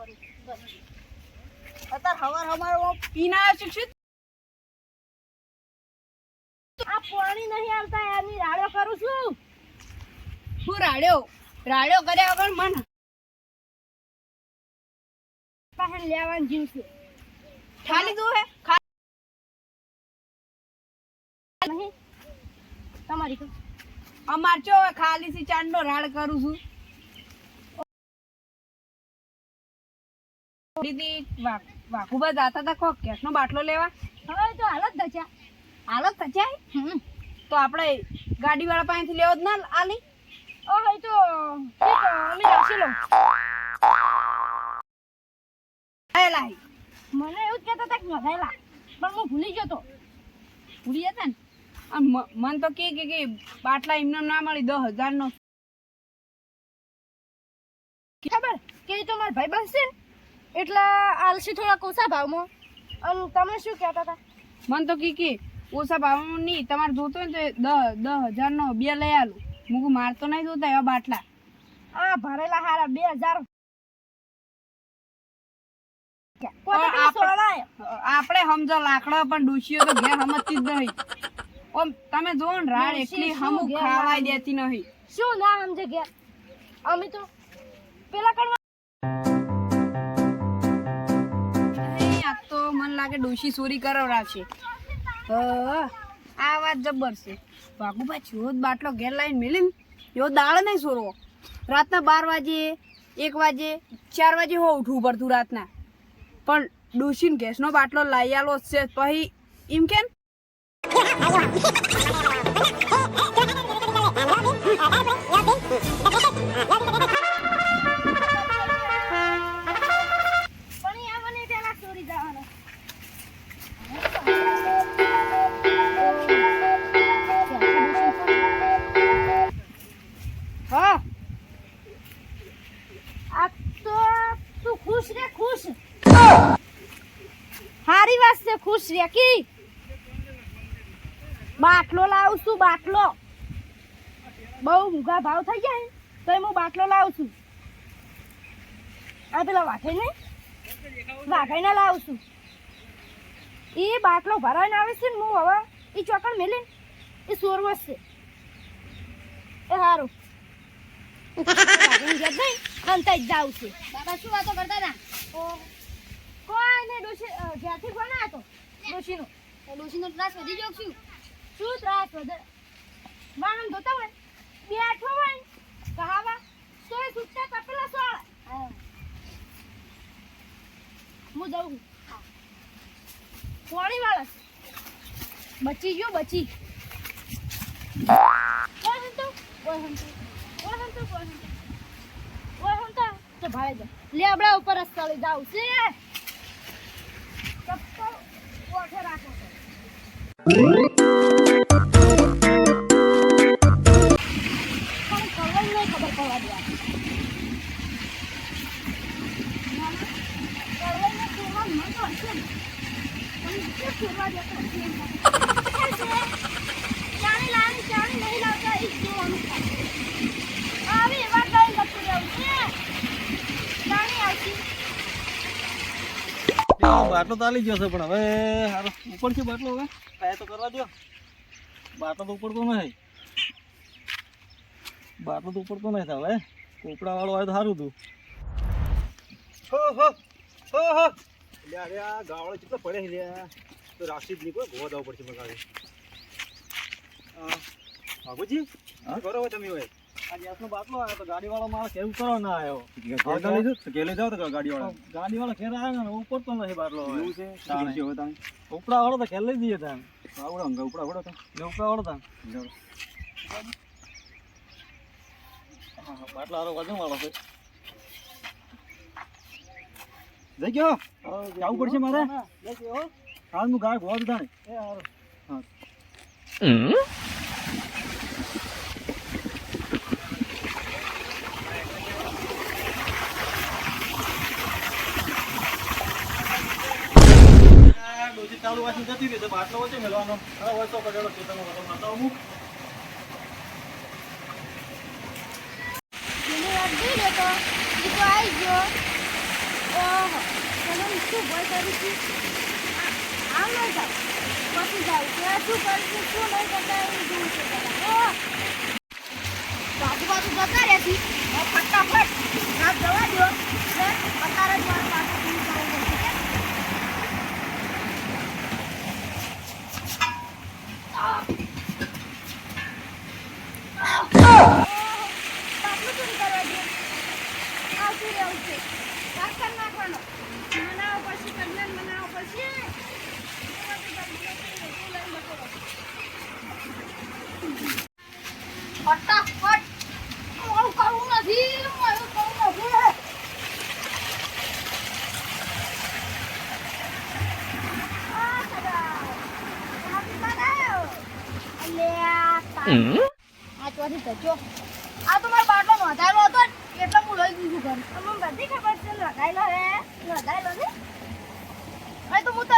કરું અત્યારે હવાર પીના આવ્યો છું આ પાણી નહીં આવતા યારની રાડો કરું છું હું રાડ્યો કર્યા વગર મન પાસે લેવાનું જીવ છે ખાલી દો હે નહીં તમારી તો અમાર ચો ખાલી સી ચાંદનો રાડ કરું છું દીદી વાકુબા જાતા હતા કોક ગેસનો બાટલો લેવા હવે તો હાલત થચાય તો આપણે ગાડી વાળા પાસેથી લેવો જ ના આલી ઓ હઈ તો અમે રાખી લો લાઈ મને એવું જ કહેતા હતા કે મધાયેલા પણ હું ભૂલી ગયો તો ભૂલી જતા ને મન તો કે બાટલા એમને ના મળી 10,000 નો ખબર કે તો મારા ભાઈ બનશે એટલે આલસી થોડા ઓછા ભાવમાં અને તમે શું કહેતા હતા મન તો કે ઓછા ભાવમાં નહીં તમારે જોતો હોય ને તો 10,000 નો બે લઈ આલું મુકું માર તો નહીં જોતા એવા બાટલા આ ભરેલા હારા 2,000 આપણે સમજો લાકડા પણ ડૂસીઓ તો ઘેર સમજતી જ નહીં ઓમ તમે જો ને રાડ એટલી હમું ખાવાય દેતી નહીં શું ના સમજે ઘેર અમે તો પેલા કરવા આ તો મને લાગે ડોશી ચોરી કરાવરાશે આ વાત જબર છે બાબુભાઈ જેવો જ બાટલો ઘેર લાવીને મેલીને એવો દાળ નહીં સોરવો રાતના 12 વાગે 1 વાગે 4 વાગે હો ઉઠવું પડતું રાતના પણ ડોશીને ગેસનો બાટલો લાવી આલો છે પછી એમ કેમ હા આ તો તું ખુશ રે ખુશ હારી વાત છે ખુશ રે કી બાટલો લાવું છું બાટલો બહુ મૂંઘા ભાવ થઈ જાય તો હું બાટલો લાવું છું આ પેલા વાઘાઈને લાવું છું એ બાટલો ભરાઈને આવે છે ને હું હવે એ ચોકડ મેલીને એ સોરવસ છે એ સારું અંતા જ જાઉં છું બાબા શું વાતો કરતા હતા કોઈ ને ડોશી જ્યાંથી ફોન આવ્યો ડોશીનો ત્રાસ વધી ગયો શું ત્રાસ વધે વાહન ધોતા હોય બેઠો હોય કહાવા તોય સુટ્ટા તપેલા સોળ હું જાઉં પાણી વાળા બચી ગયો બચી તો ભાડે જા લેબડા ઉપર સ્થળે જાઉં છે ચપ્પલ ઓઠે રાખો બાટલો તો આલી ગયો છે પણ હવે હારો ઉપર છે બાટલો હવે કાય તો કરવા દો બાટલો તો ઉપર તો નહીં બાટલો તો ઉપર તો નહીં થાય હવે કોપડા વાળો આવે તો સારું તું હો લે અરે આ ગાવળો કેટલો પડે લે તો રાશિદ ની કોઈ ગોવા દાવ પડશે મગાવી બાબુજી કરો તમે હોય આ ગેસનો બાટલો આવ્યો તો ગાડી વાળો માણસ કેવું કરવા ના આવ્યો કેલે જાવ તો ગાડી વાળો ઘેર આવ્યો ને ઉપર તો નથી બાટલો એવું છે ઉપડા વાળો તો ખેલ લઈ દઈએ તમે આવડો અંગા ઉપડા વાળો તો ઉપડા વાળો તા બાટલા વાળો વજન વાળો છે જઈ ગયો જવું પડશે મારે હાલ હું ગાય ગોવા દીધા ને હા ચાલુ વાસી જતી રહી તો બાટલો વચ્ચે મેળવાનો વર્ષો પડેલો છે તમે માતા અમુક આવી ગયો ઓ શું ભય કરી છે આમ નહીં જાવ પછી જાવ ત્યાં શું કરીશું શું નહીં કરતા એવું જોવું છે પહેલાં. બાજુ જતા રહેતી ફટાફટ રાત જવા દો ને અત્યારે જ મારે પાછું પૂરું કરવું પડશે. બાટલું ચોરી કરવા દે આવતું રહેવું છે વાત કરી નાખવાનો મનાવવો પડશે કજ્ઞાન મનાવવો પડશે. ફટાફટ મારું કરવું નથી મારું કરવું નથી. આ સદા હાથી બનાયો અલ્યા આ ચોથી જજો આ તો મારો બાટલો નોંધાયેલો હતો ને એટલે હું લઈ દીધું ઘર. તમને બધી ખબર છે નોંધાયેલો હે નોંધાયેલો છે હવે તો હું તો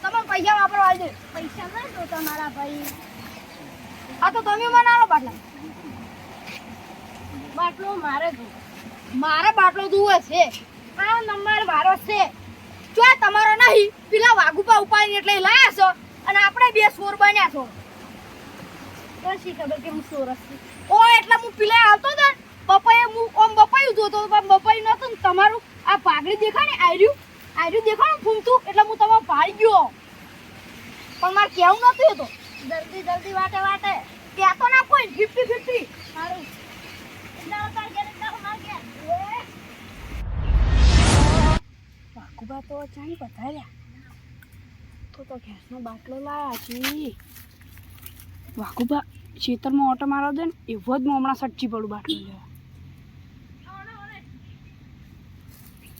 તમે પૈસા વાપરવા દે પૈસા નહીં તો તમારા ભાઈ આ તો તમે મને આલો બાટલા બાટલો મારે જો મારે બાટલો જોવે છે આ નંબર મારો છે જો તમારો નહીં પેલા વાઘુપા ઉપાડીને એટલે લાયા છો અને આપણે બે સોર બન્યા છો. પછી ખબર કે હું સોરસ છું ઓ એટલે હું પેલા આવતો હતો ને બપાએ હું ઓમ બપાયું જોતો પણ બપાઈ નતું ને તમારું આ પાઘડી દેખાય ને આર્યું દેખાય ને ફૂમતું એટલે હું તમારે પાડી ગયો પણ મારે કેવું નતું તો જલ્દી વાટે ત્યાં તો ના કોઈ 50-50 સારું વાઘુબા તો ચાણી પધાર્યા તો ગેસનો બાટલો લાયા છી. વાઘુબા ખેતરમાં ઓટો મારવા દે ને એવો જ હું હમણાં સચ્ચી પડું બાટલો લેવા.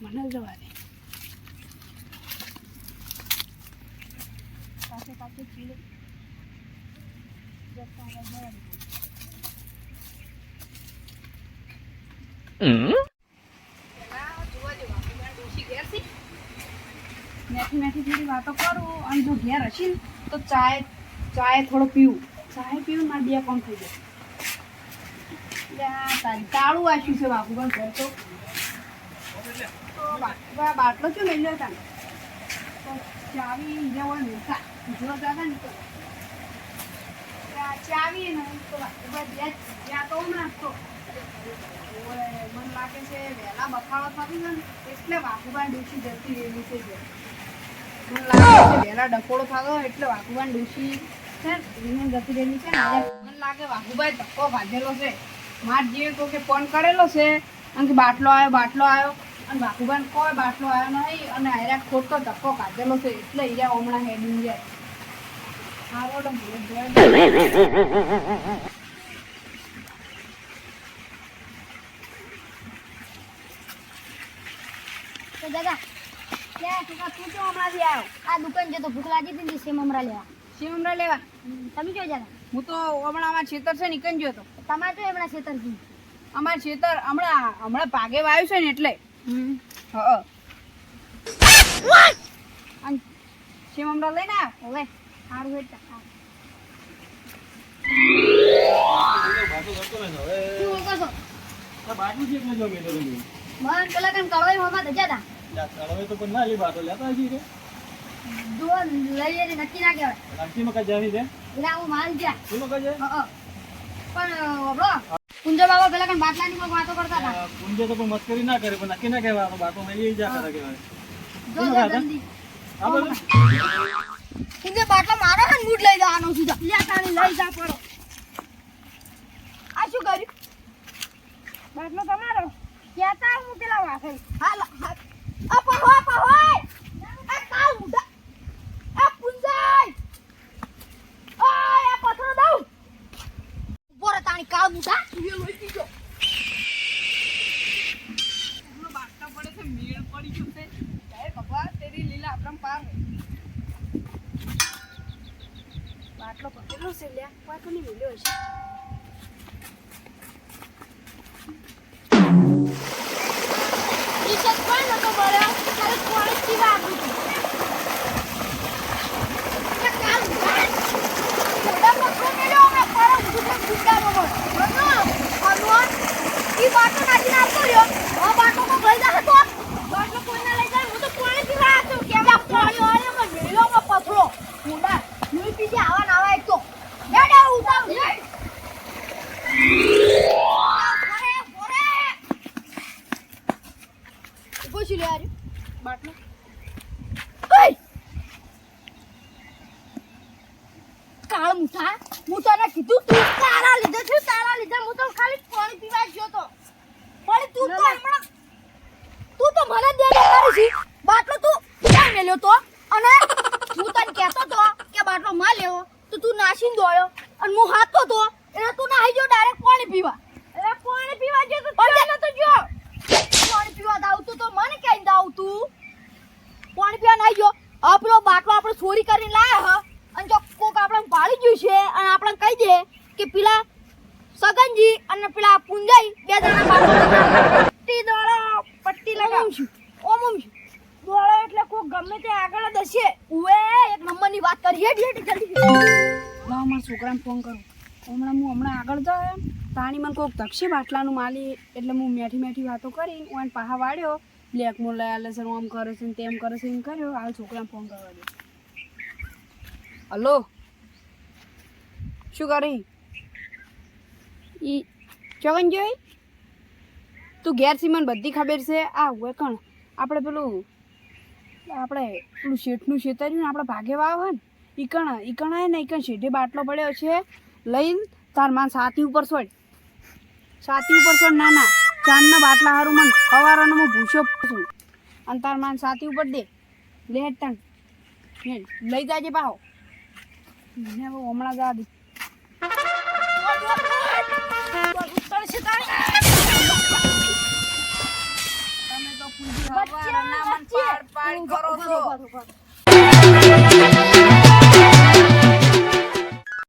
મને જવા દે પાસે ચીલે મેથી થોડી વાતો કરું અને જો ઘેર હશે ને તો ચાય થોડો પીવું મારે બે કામ થઈ જાય. તાળું આશ્યું છે બાપુભાઈ ઘર તો બાટલો શું લઈ લો તમે તો ચાવી જ્યાં હોય મોટા જો દાદા ને તો ચાવી ને તો જ્યાં તો નાખતો મને લાગે છે વહેલા બફાળો થતી ને એટલે વાઘુબાન ડૂસી જતી રહેલી છે. મને લાગે છે વહેલા ડફોળો થતો એટલે વાઘુબાન ડૂસી છે જતી રહેલી છે ને મને લાગે વાઘુભાઈ ધક્કો બાંધેલો છે માર જેવી તો કે ફોન કરેલો છે અને કે બાટલો આવ્યો અને વાઘુબાન કોઈ બાટલો આવ્યો નહીં અને આયરા ખોટો ધક્કો કાઢેલો છે એટલે હીરા હમણાં હેડી જાય. દાદા તું તો હમણાંથી આવ્યો આ દુકાન જતો ભૂખ લાગી હતી સેવ મમરા લેવા તમે ક્યાં જતા? હું તો હમણાં અમારા ખેતર છે નીકળી ગયો હતો. તમારે તો હમણાં ખેતર છે અમારા ખેતર હમણાં ભાગે વાવ્યું છે ને એટલે અને સેવ મમરા લઈને આવ્યો. હવે સારું હેઠ શું બોલતો છો? બાટલું છે એટલે જો મેં તો મને પેલા કામ કળવાઈ હોમાં જતા તો પણ ના લી બાટલો લેતા હજી કે જો લઈ લે નક્કી ના કહેવાય લાગતીમાં કઈ જાવી છે એટલે આવું માલ ગયા શું કહે છે પણ આપણો કુંજર બાબા પેલા કામ બાટલાની કોઈ વાતો કરતા હતા. કુંજે તો કોઈ મસ્કરી ના કરે પણ નક્કી ના કહેવાય બાટલો લઈ જા કરે કહેવાય. જો જલ્દી હા બોલો કુંજર બાટલો મારો ને મૂડ લઈ જવાનો સીધા લ્યા તાણી લઈ જા પડો. આ શું કર્યું? બાટલો તમારો કેતા હું પેલા વાખરી હાલ અપહોય આ કાલ ઉડા આ કુંજાઈ ઓય આ પથરો દઉં બોરે તાણી કાલ ઉડા તું લોઈ દીજો બાટલા પડે છે મેળ પડી ગયો છે જય ભગવાન તેરી લીલા અપરંપાર. બાટલો પટેલો છે લ્યા કોઈ કોની મિલ્યો હશે. ઈચ્છા કોઈ નતો બોલ્યો તારે કોઈ પીવા આવ્યું હતું કાલ ઉડા પકડો મેલ્યો અમે પર ગુડા ગુડા બબો અનવર ઈ બાટલો નાખી નાખતો રહ્યો આ બાટલો તો લઈ જા હતો બાટલો કોઈ ના લઈ જાય હું તો કોઈ પીવા આવ્યો બાટલો ઓય! કાળ મુઠા, હું તને કીધું તું તારા લીધે થયું, તારા લીધે હું તો ખાલી પાણી પીવા જ ગયો તો. પણ તું તો હમણાં તું તો મને દે કરી છી. બાટલો તું ક્યાં મેલ્યો તો? અને હું તને કહેતો તો કે બાટલો માં લેવો તો તું નાસીને દોડ્યો અને હું હાથતો તો એટલે તું નાહી ગયો ડાયરેક્ટ પાણી પીવા. એટલે પાણી પીવા ગયો તો ચાલ તો જો પાણી પીવા દાવતું તો મને ક્યાં દાવતું? પાણી પીવા નાહી ગયો. આ પેલો બાટલો આપણે ચોરી કરીને લાયા હ અને જો કોક આપણને પાડી ગયું છે અને આપણને કહી દે કે પેલા સગનજી અને પેલા પુંજાઈ બે જણા બાટલો પટ્ટી દોડો પટ્ટી લગાવશું ઓમ દોડો એટલે કોક ગમે તે આગળ જ હશે. ઉવે એક નંબરની વાત કરી હેડ જલ્દી લાવ મારા છોકરાને ફોન કરું. હમણાં આગળ જાઉં એમ તાણી મને કોક તકશે બાટલાનું માલી એટલે હું મેઠી વાતો કરી ઓન પાહા વાળ્યો બ્લેકમાં લઈ આલે છે આમ કરે છે ને તેમ કરે છે એમ કર્યો. હાલ છોકરાને ફોન કરવા દે. હલો શું કરી ઈ ચોગન જોઈ તું ઘેર સી મને બધી ખબર છે. આ હોય કણ આપણે પેલું શેઠનું શેતર્યું ને આપણે ભાગે વાવ હે ને ઈ કણ હે ને ઈ કણ શેઠે બાટલો પડ્યો છે લઈને તાર માન સાથી ઉપર છોડ ના ચાંદના બાટલા હારું મને સવારનો હું ભૂસ્યો છું અને તાર માન સાથી ઉપર દે લે તણ લઈ જાજે પાહો મને હવે હમણાં જવા દે. તમે તો પૂંજી હવારના મન પાડ કરો છો.